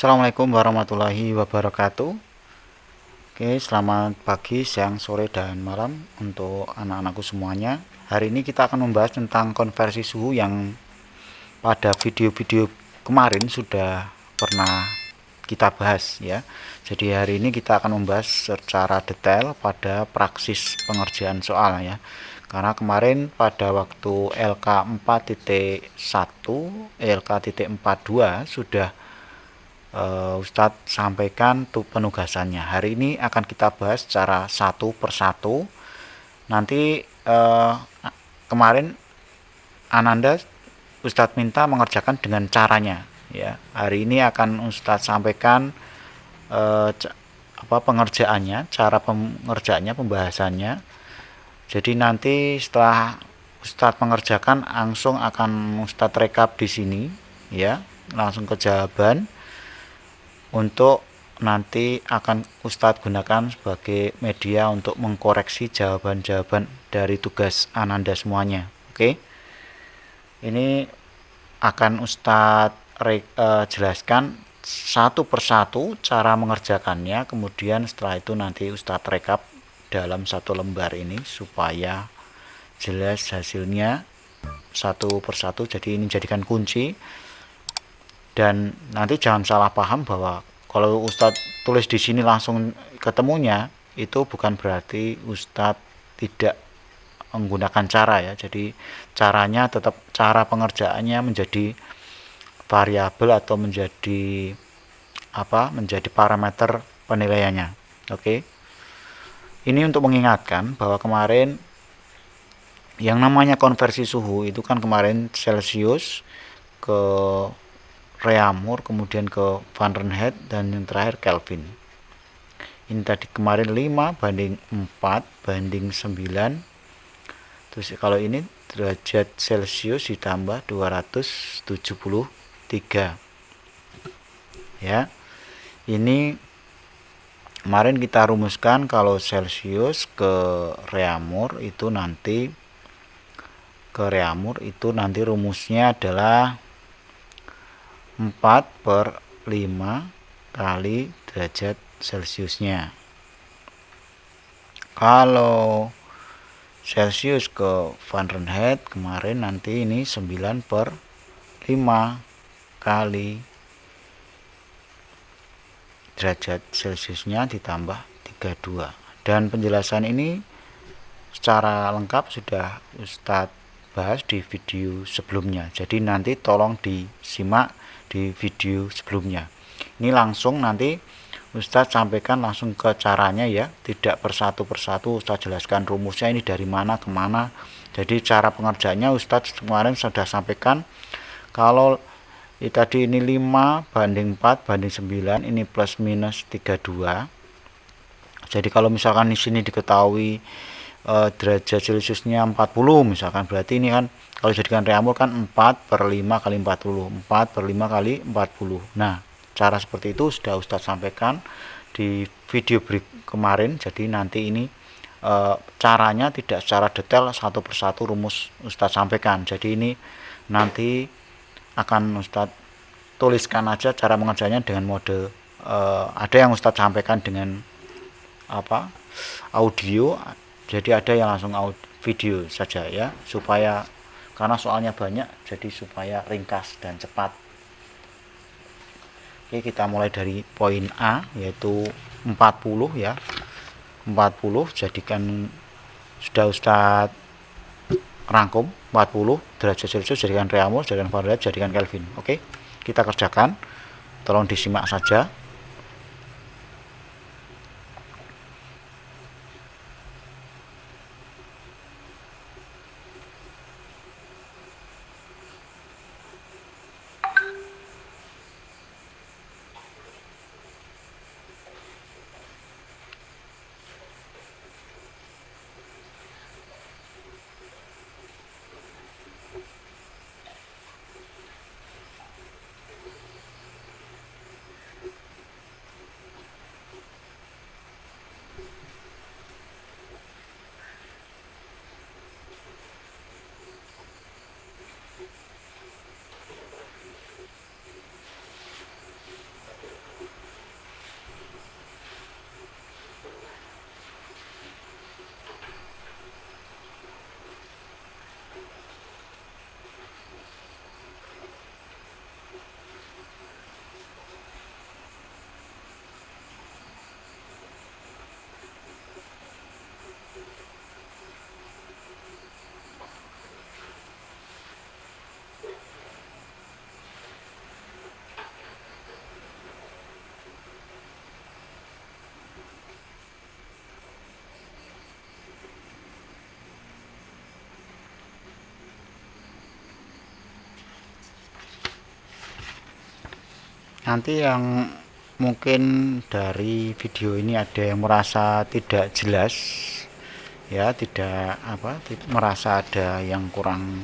Assalamualaikum warahmatullahi wabarakatuh. Oke, selamat pagi, siang, sore, dan malam untuk anak-anakku semuanya. Hari ini kita akan membahas tentang konversi suhu yang pada video-video kemarin sudah pernah kita bahas ya. Jadi hari ini kita akan membahas secara detail pada praksis pengerjaan soal ya. Karena kemarin pada waktu LK 4.1, LK.42 sudah Ustadz sampaikan tuh penugasannya. Hari ini akan kita bahas secara satu persatu. Nanti kemarin Ananda Ustadz minta mengerjakan dengan caranya ya. Hari ini akan Ustadz sampaikan pengerjaannya, cara pengerjaannya, pembahasannya. Jadi nanti setelah Ustadz mengerjakan langsung akan Ustadz rekap di sini ya, langsung ke jawaban. Untuk nanti akan Ustadz gunakan sebagai media untuk mengkoreksi jawaban-jawaban dari tugas Ananda semuanya. Oke, ini akan Ustadz jelaskan satu persatu cara mengerjakannya. Kemudian setelah itu nanti Ustadz rekap dalam satu lembar ini supaya jelas hasilnya satu persatu. Jadi ini jadikan kunci. Dan nanti jangan salah paham bahwa kalau Ustadz tulis di sini langsung ketemunya, itu bukan berarti Ustadz tidak menggunakan cara ya. Jadi caranya tetap, cara pengerjaannya menjadi variabel atau menjadi menjadi parameter penilaiannya. Oke. Ini untuk mengingatkan bahwa kemarin yang namanya konversi suhu itu kan kemarin Celsius ke Reaumur, kemudian ke Fahrenheit, dan yang terakhir Kelvin. Ini tadi kemarin 5 banding 4 banding 9. Terus kalau ini derajat Celcius ditambah 273. Ya. Ini kemarin kita rumuskan kalau Celcius ke Reaumur itu nanti rumusnya adalah 4/5 kali derajat Celciusnya. Kalau Celcius ke Fahrenheit kemarin nanti ini 9/5 kali derajat Celciusnya ditambah 32. Dan penjelasan ini secara lengkap sudah Ustadz bahas di video sebelumnya. Jadi nanti tolong disimak di video sebelumnya. Ini langsung nanti Ustadz sampaikan langsung ke caranya ya, tidak persatu Ustadz jelaskan rumusnya ini dari mana ke mana. Jadi cara pengerjaannya Ustadz kemarin sudah sampaikan. Kalau tadi ini 5 banding 4 banding 9, ini plus minus 32. Jadi kalau misalkan di sini diketahui derajat Celciusnya 40 misalkan, berarti ini kan kalau jadikan Reaumur kan 4/5 kali 40, 4/5 kali 40. Nah, cara seperti itu sudah Ustadz sampaikan di video kemarin. Jadi nanti ini caranya tidak secara detail satu persatu rumus Ustadz sampaikan. Jadi ini nanti akan Ustadz tuliskan aja cara mengerjanya dengan mode ada yang Ustadz sampaikan dengan audio, jadi ada yang langsung video saja ya, supaya karena soalnya banyak, jadi supaya ringkas dan cepat. Oke, kita mulai dari poin A yaitu 40 ya. 40 jadikan sudah Ustadz rangkum 40 derajat Celcius jadikan Reaumur, jadikan Fahrenheit, jadikan Kelvin. Oke, kita kerjakan, tolong disimak saja. nanti yang mungkin dari video ini ada yang merasa tidak jelas ya, tidak merasa ada yang kurang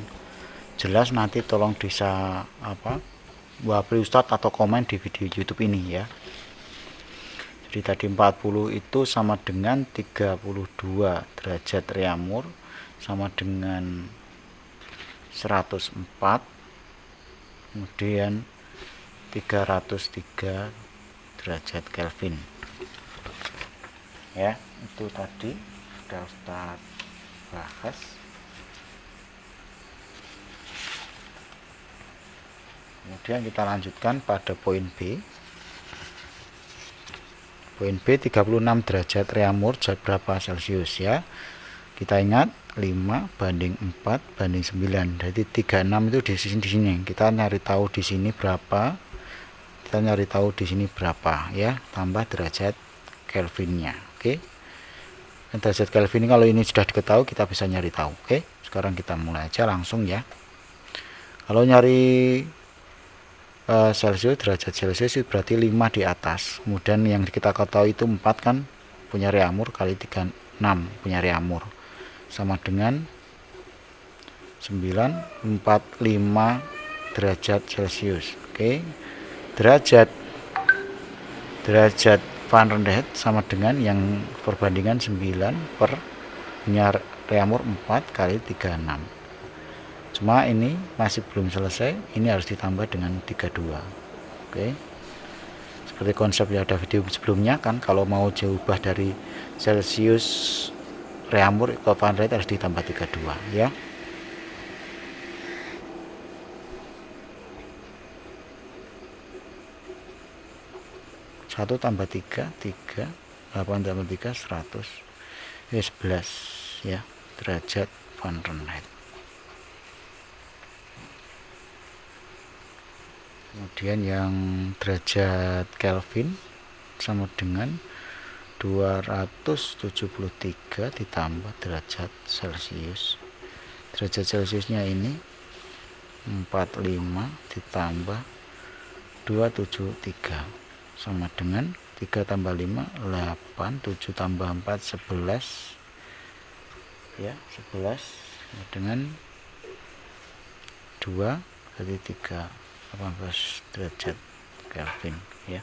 jelas, nanti tolong bisa wabri Ustadz atau komen di video YouTube ini ya. Jadi tadi 40 itu sama dengan 32 derajat reamur, sama dengan 104, kemudian 303 derajat Kelvin ya. Itu tadi sudah Ustaz bahas. Kemudian kita lanjutkan pada poin B. Poin B, 36 derajat reamur zat berapa Celcius ya. Kita ingat 5 banding 4 banding 9. Jadi 36 itu di sini. Kita nyari tahu di sini berapa. Kita nyari tahu di sini berapa ya, tambah derajat Kelvinnya. Oke. Dan derajat Kelvin kalau ini sudah diketahui, kita bisa nyari tahu. Oke. Sekarang kita mulai aja langsung ya. Kalau nyari Celcius, derajat Celcius itu berarti 5 di atas. Kemudian yang kita ketahui itu 4 kan punya reamur, kali 36 punya reamur, sama dengan 945 derajat Celcius. Oke. Derajat Fahrenheit sama dengan yang perbandingan 9 per punya reamur 4 kali 36. Cuma ini masih belum selesai, ini harus ditambah dengan 32. Oke. Seperti konsep yang ada video sebelumnya kan, kalau mau diubah dari Celcius reamur ke Fahrenheit harus ditambah 32 ya. Satu tambah 3, 8 tambah 3, 100, 11 ya, derajat Fahrenheit. Kemudian yang derajat Kelvin sama dengan 273 ditambah derajat Celcius. Derajat Celciusnya ini 45 ditambah 273 sama dengan 3 tambah 5 8, 7 tambah 4 11 ya, 11 dengan 2 jadi 3, 18 derajat Kelvin ya.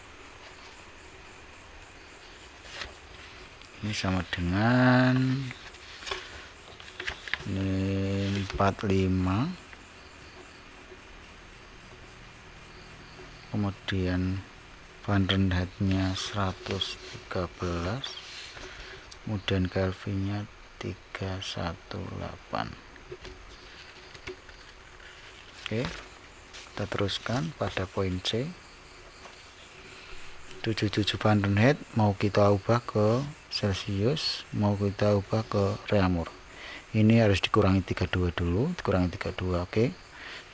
Ini sama dengan ini 45, kemudian Fahrenheitnya 113, kemudian Kelvinnya 318. Oke, kita teruskan pada poin C. 77 Fahrenheit mau kita ubah ke Celcius, mau kita ubah ke reamur. Ini harus dikurangi 32 dulu, dikurangi 32. Oke.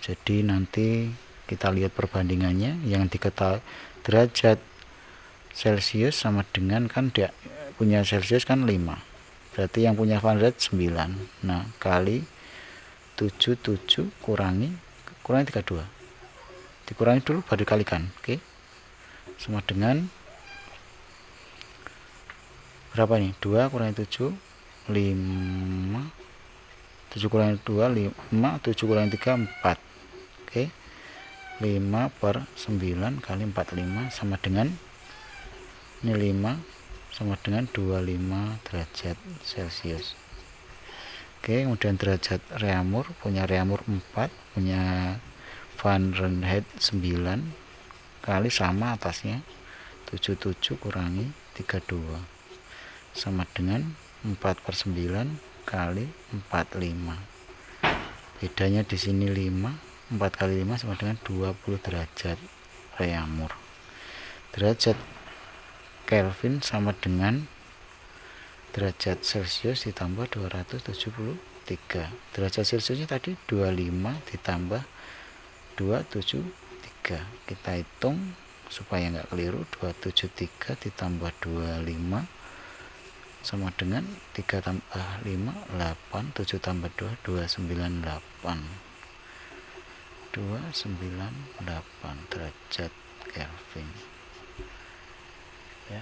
Jadi nanti kita lihat perbandingannya. Yang diketahui derajat Celcius sama dengan kan dia punya Celcius kan 5. Berarti yang punya Fahrenheit 9. Nah, kali 77 kurangi 32. Dikurangi dulu baru dikalikan. Oke. Sama dengan berapa nih? 2 kurangi 7 5, 7 kurangi 2 5, 7 kurangi 3 4. Oke. 5 per 9 kali 45 sama dengan ini 5 sama dengan 25 derajat Celcius. Oke, kemudian derajat reamur, punya reamur 4, punya Fahrenheit 9 kali sama atasnya 77 kurangi 32 sama dengan 4 per 9 kali 45. Bedanya di sini 5, 4 kali 5 sama dengan 20 derajat reamur. Derajat Kelvin sama dengan derajat Celcius ditambah 273. Derajat Celciusnya tadi 25 ditambah 273. Kita hitung supaya nggak keliru. 273 ditambah 25 sama dengan 3 tambah 5 8, 7 tambah 2 298 derajat Kelvin ya.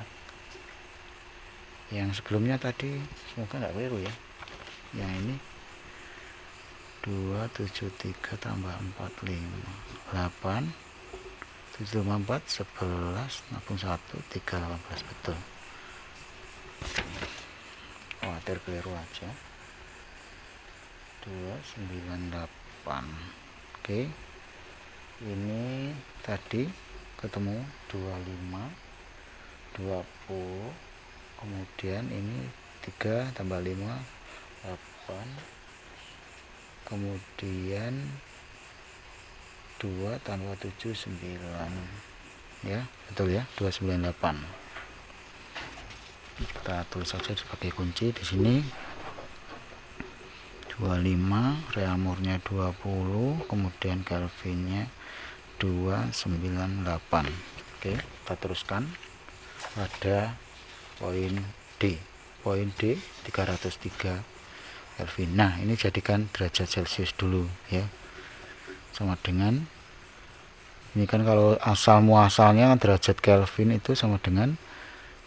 Yang sebelumnya tadi semoga nggak keliru ya, yang ini 273 tambah 45 8 754 11 61 318, betul. Khawatir keliru aja. 298. Oke, ini tadi ketemu 25 20, kemudian ini 3 tambah 5 8, kemudian 2 tambah 7 9 ya, betul ya, 298. Kita tulis saja sebagai kunci di sini. 25, reamurnya 20, kemudian Kelvinnya 298. Oke, kita teruskan pada poin D. Poin D 303 Kelvin. Nah, ini jadikan derajat Celcius dulu ya. Sama dengan ini kan kalau asal muasalnya kan derajat Kelvin itu sama dengan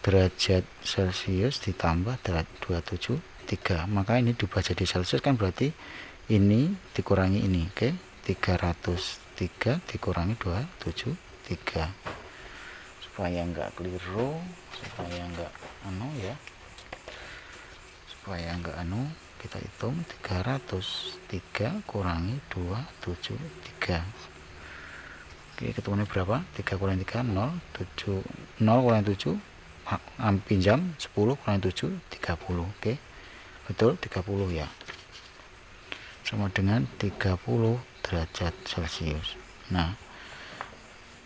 derajat Celcius ditambah 273, maka ini diubah jadi Celcius kan berarti ini dikurangi ini. Oke, 303 dikurangi 273 supaya enggak keliru, supaya enggak kita hitung 303 kurangi 273. Oke, ketemunya berapa? 3 kurangi 3 0, 0 kurangi 7 pinjam 10 kurangi 7 30. Oke, betul 30 ya, sama dengan 30 derajat Celcius. Nah,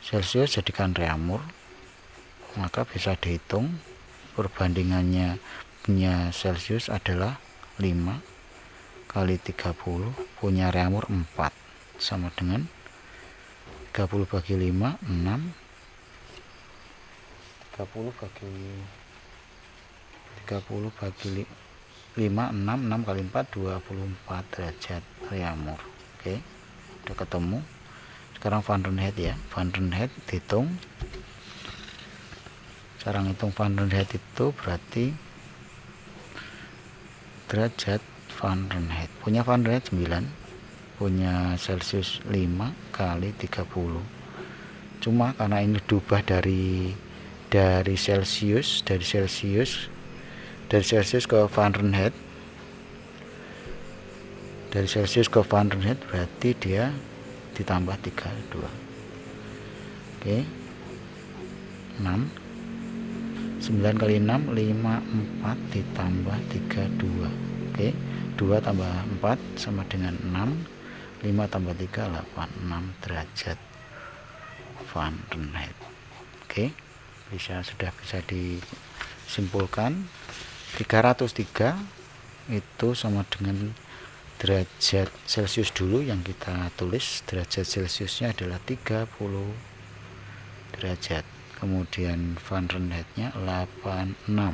Celcius jadikan reamur, maka bisa dihitung perbandingannya punya Celcius adalah 5 kali 30 punya reamur 4 sama dengan 30 bagi 5 6, 30 bagi 5 6 kali 4 24 derajat reamur. Oke, udah ketemu. Sekarang Fahrenheit ya, Fahrenheit dihitung. Cara ngitung Fahrenheit itu berarti derajat Fahrenheit, punya Fahrenheit 9, punya Celcius 5 kali 30. Cuma karena ini diubah dari Celcius ke Fahrenheit, berarti dia ditambah 32. Oke, 6, 9 kali 6 54 ditambah 32. Oke, 2 tambah 4 sama dengan 6, 5 tambah 3 8, 6 derajat Fahrenheit. Oke, sudah bisa disimpulkan 303 itu sama dengan derajat Celcius dulu yang kita tulis. Derajat Celciusnya adalah 30 derajat, kemudian Fahrenheitnya 86,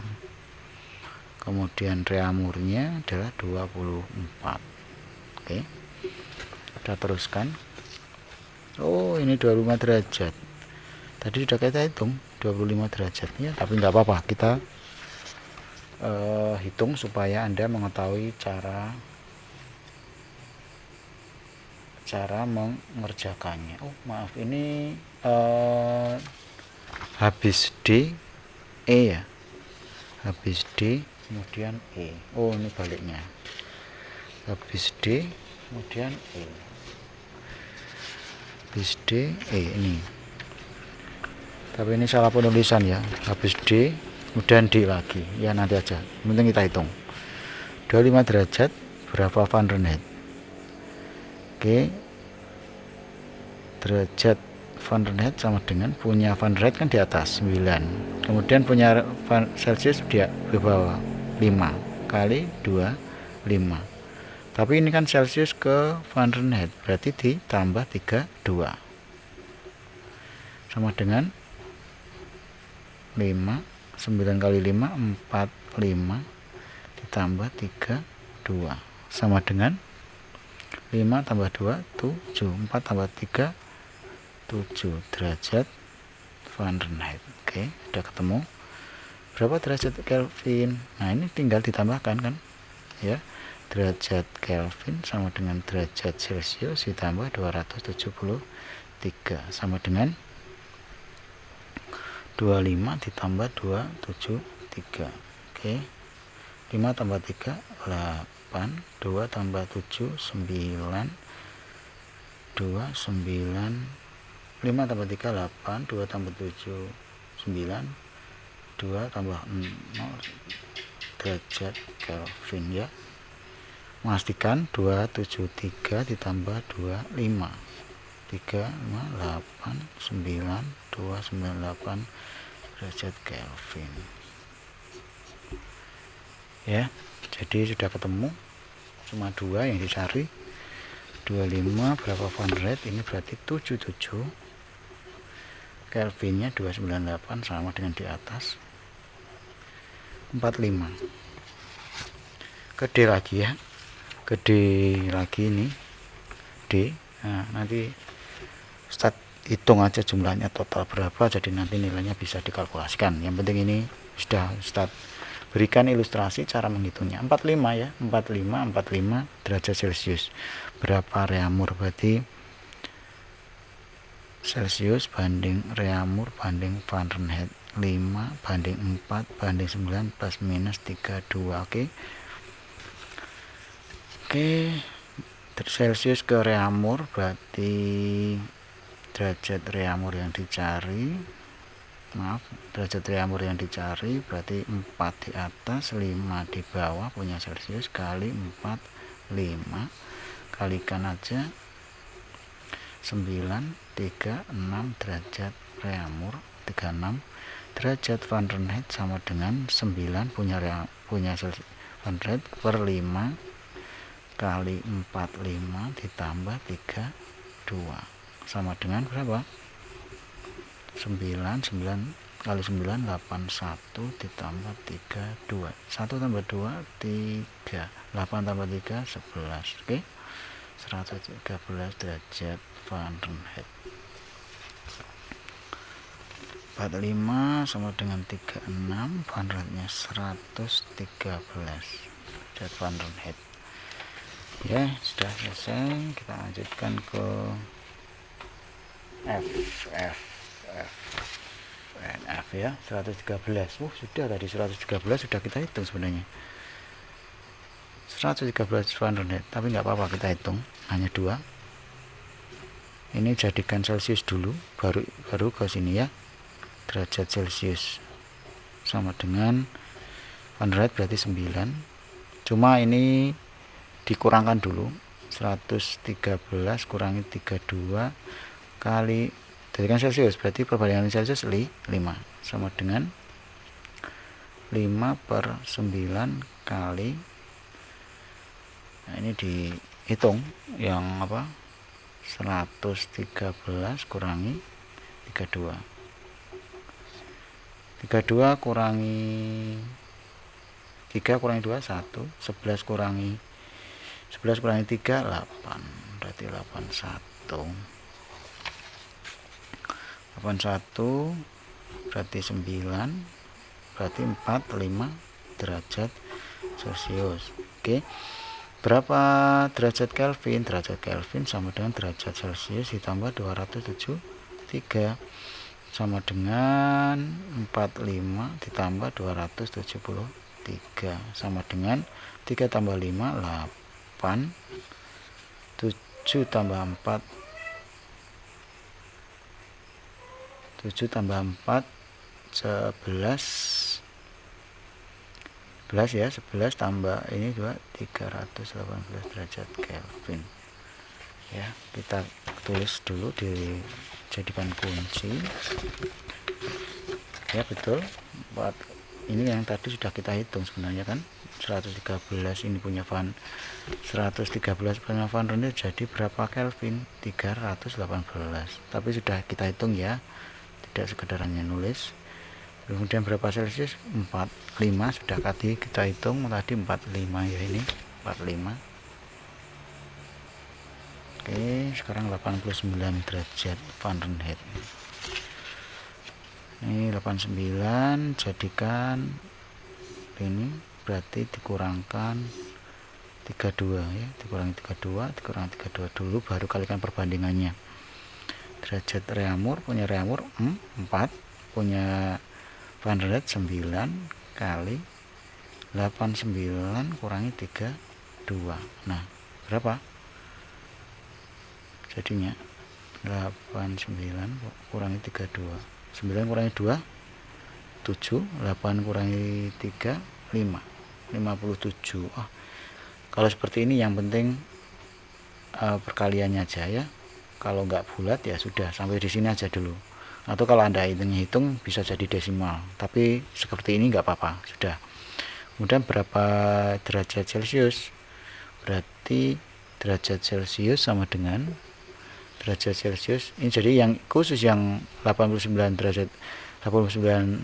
kemudian reamurnya adalah 24. Oke, kita teruskan. Oh, ini 25 derajat, tadi sudah kita hitung 25 derajat ya, tapi nggak apa-apa, kita hitung supaya Anda mengetahui cara mengerjakannya. Oh maaf, ini habis D E ya, habis D kemudian E. Oh, ini baliknya, habis D kemudian E, habis D E ini, tapi ini salah penulisan ya, habis D kemudian D lagi ya, nanti aja, penting kita hitung 25 derajat berapa Fahrenheit. Oke, derajat Fahrenheit sama dengan punya Fahrenheit kan di atas 9, kemudian punya Celsius di bawah 5 kali 2 5, tapi ini kan Celsius ke Fahrenheit berarti ditambah 32 sama dengan 5, 9 kali 5 45 ditambah 32 sama dengan 5 tambah 2 7, 4 tambah 3 7 derajat Fahrenheit. Oke, sudah ketemu berapa derajat Kelvin. Nah, ini tinggal ditambahkan kan ya, derajat Kelvin sama dengan derajat Celcius ditambah 273 sama dengan 25 ditambah 273. Oke, 5 tambah 3 8, 2 tambah 7 9, 2 9, 5 tambah 3 8, 2 tambah 7 9, 2 tambah 0 derajat Kelvin ya. Memastikan 273 ditambah 25 3 5 8 9 298 derajat Kelvin ya. Jadi sudah ketemu, cuma 2 yang dicari. 25 berapa Fahrenheit, ini berarti 77, Kelvinnya 298 sama dengan di atas. 45 gede lagi ya, gede lagi ini D. Nah, nanti Ustadz hitung aja jumlahnya total berapa, jadi nanti nilainya bisa dikalkulasikan. Yang penting ini sudah Ustadz berikan ilustrasi cara menghitungnya. 45 ya, 45 derajat Celcius. Berapa Reaumur, berarti Celcius banding Reaumur banding Fahrenheit. 5 banding 4 banding 9 plus minus 32. Oke. Celcius ke Reaumur, berarti derajat Reaumur yang dicari, derajat Reaumur yang dicari berarti 4 di atas 5 di bawah, punya Celcius kali 4 5, kalikan aja 9 36 derajat Reaumur, 36 derajat Fahrenheit sama dengan 9 punya Fahrenheit per 5 kali 45 ditambah 32 sama dengan berapa? 9 kali 9 81 ditambah 32, 1 tambah 2 3, 8 tambah 3 11. Oke, 113 derajat Fahrenheit. 45 sama dengan 36, Fahrenheitnya 113 derajat Fahrenheit ya. Sudah selesai, kita lanjutkan ke F ya, 113. Sudah tadi 113 sudah kita hitung sebenarnya, 113 Fahrenheit, tapi nggak apa-apa kita hitung hanya 2. Ini jadikan Celcius dulu, baru ke sini ya. Derajat Celcius sama dengan Fahrenheit berarti 9, cuma ini dikurangkan dulu, 113 kurangi 32 kali jadikan Celcius, berarti perbandingan Celcius 5 sama dengan 5 per 9 kali, nah ini dihitung yang apa, 113 kurangi 32 kurangi 3 kurangi 2 1, 11 kurangi 3 8, berarti 81 berarti 9, berarti 45 derajat Celcius. Oke, berapa derajat Kelvin? Derajat Kelvin sama dengan derajat Celcius ditambah 273 sama dengan 45 ditambah 273 sama dengan 3 tambah 5 8, 7 tambah 4 11 ya, 11 tambah ini 2 318 derajat Kelvin ya. Kita tulis dulu, dijadikan kunci ya. Betul, buat ini yang tadi sudah kita hitung sebenarnya kan, 113 ini punya 113 punya Fahrenheit, jadi berapa Kelvin? 318, tapi sudah kita hitung ya, tidak sekedar hanya nulis. Kemudian berapa Celcius? 45 sudah tadi kita hitung tadi, 45 ya, ini 45. Oke, sekarang 89 derajat Fahrenheit. Ini 89 jadikan ini berarti dikurangkan 32 ya, dikurangi 32 dulu baru kalikan perbandingannya. Derajat Reaumur punya Reaumur 4, punya Van der Rijt 9 kali 89 kurangi 32. Nah, berapa? Jadinya 89 kurangi 32. 9 kurangi 2 7, 8 kurangi 3 5, 57. Kalau seperti ini yang penting perkaliannya aja ya. Kalau nggak bulat ya sudah sampai di sini aja dulu. Atau kalau Anda hitung bisa jadi desimal, tapi seperti ini nggak apa-apa, sudah. Kemudian berapa derajat Celcius? Berarti derajat Celcius sama dengan derajat Celcius ini, jadi yang khusus yang 89 derajat 89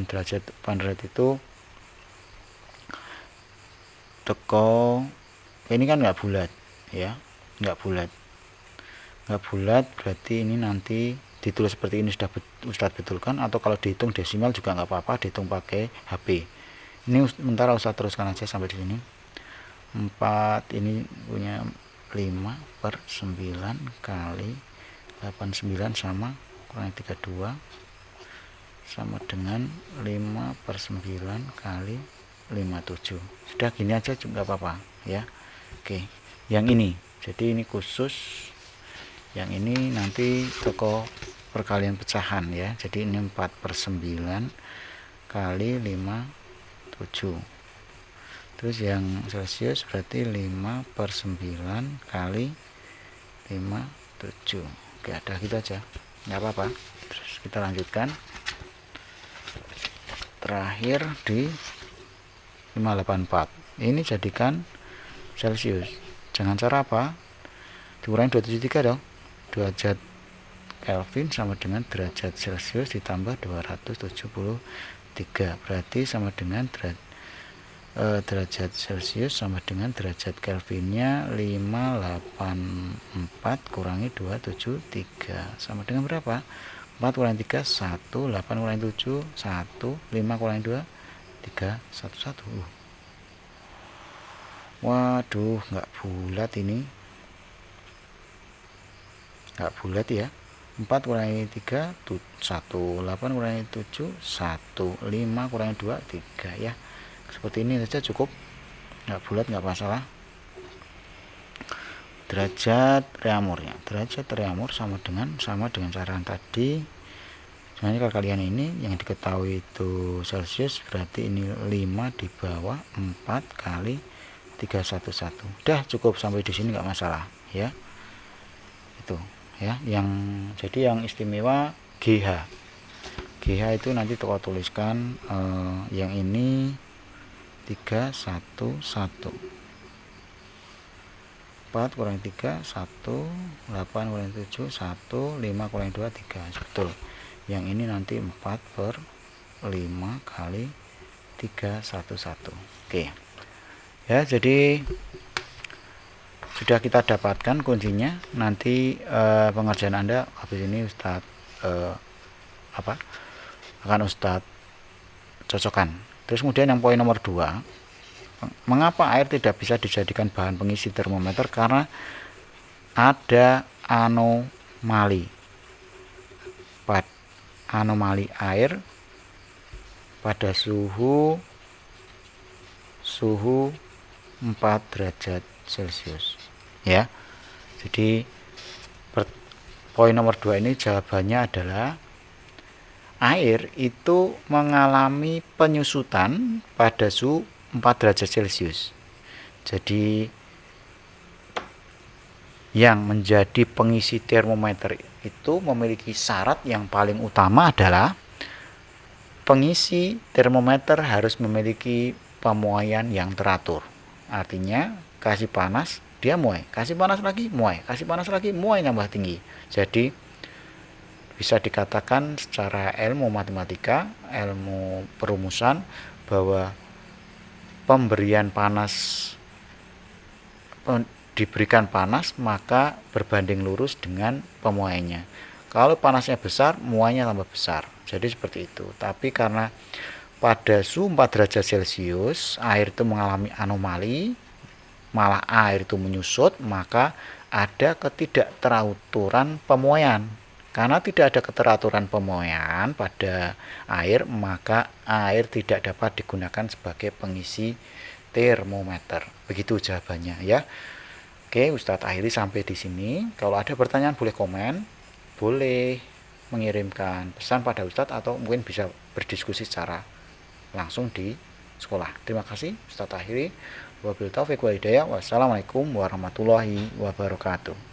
derajat Fahrenheit itu teko ini kan nggak bulat ya, nggak bulat berarti ini nanti ditulis seperti ini sudah Ustadz betulkan, atau kalau dihitung desimal juga nggak apa-apa, dihitung pakai HP. Ini sementara Ustadz teruskan aja sampai di sini. 4 ini punya 5/9 kali 89 sama kurangi 32 sama dengan 5/9 kali 57. Sudah gini aja juga apa-apa ya. Oke, yang ini jadi ini khusus, yang ini nanti toko perkalian pecahan ya. Jadi ini 4/9 kali 57. Terus yang Celcius berarti 5/9 kali 57. Oke, ada gitu aja, nggak apa-apa. Terus kita lanjutkan terakhir di 584. Ini jadikan Celcius. Jangan cara apa? Dikurangi 273 dong. Derajat Kelvin sama dengan derajat Celcius ditambah 273. Berarti sama dengan derajat Celcius sama dengan derajat Kelvinnya 584 kurangi 273 sama dengan berapa? 4 kurangi 3 1, 8 kurangi 7 1, 5 kurangi 2 3, 1 1. Waduh, nggak bulat ini, nggak bulat ya. 4 kurangi 3 1, 8 kurangi 7 1, 5 kurangi 2 3 ya. Seperti ini saja cukup, nggak bulat nggak masalah. Derajat Reaumurnya, derajat Reaumur sama dengan cara tadi. Sebenarnya kalau kalian ini yang diketahui itu Celcius, berarti ini 5 di bawah 4 kali 311. Udah cukup sampai di sini nggak masalah ya. Itu ya, yang jadi yang istimewa GH itu nanti toko tuliskan yang ini 311, 4 kurangi 3 1, 8 kurangi 7 1, 5 kurangi 2 3. Betul. Yang ini nanti 4/5 kali 311. Oke ya, jadi sudah kita dapatkan kuncinya. Nanti pengerjaan Anda habis ini Ustadz akan Ustadz cocokkan. Terus kemudian yang poin nomor 2, mengapa air tidak bisa dijadikan bahan pengisi termometer? Karena ada anomali air pada suhu 4 derajat Celcius ya. Jadi poin nomor 2 ini jawabannya adalah air itu mengalami penyusutan pada suhu 4 derajat Celcius. Jadi yang menjadi pengisi termometer itu memiliki syarat yang paling utama adalah pengisi termometer harus memiliki pemuaian yang teratur. Artinya kasih panas dia muai, kasih panas lagi muai, kasih panas lagi muai nambah tinggi. Jadi bisa dikatakan secara ilmu matematika, ilmu perumusan, bahwa pemberian panas diberikan panas maka berbanding lurus dengan pemuaiannya. Kalau panasnya besar, muanya tambah besar. Jadi seperti itu. Tapi karena pada suhu 4 derajat Celcius air itu mengalami anomali, malah air itu menyusut, maka ada ketidakteraturan pemuaian. Karena tidak ada keteraturan pemuaian pada air, maka air tidak dapat digunakan sebagai pengisi termometer. Begitu jawabannya ya. Oke, Ustadz akhiri sampai di sini. Kalau ada pertanyaan boleh komen, boleh mengirimkan pesan pada Ustadz atau mungkin bisa berdiskusi secara langsung di sekolah. Terima kasih, Ustadz akhiri. Wabillahi taufiq wal hidayah. Wassalamualaikum warahmatullahi wabarakatuh.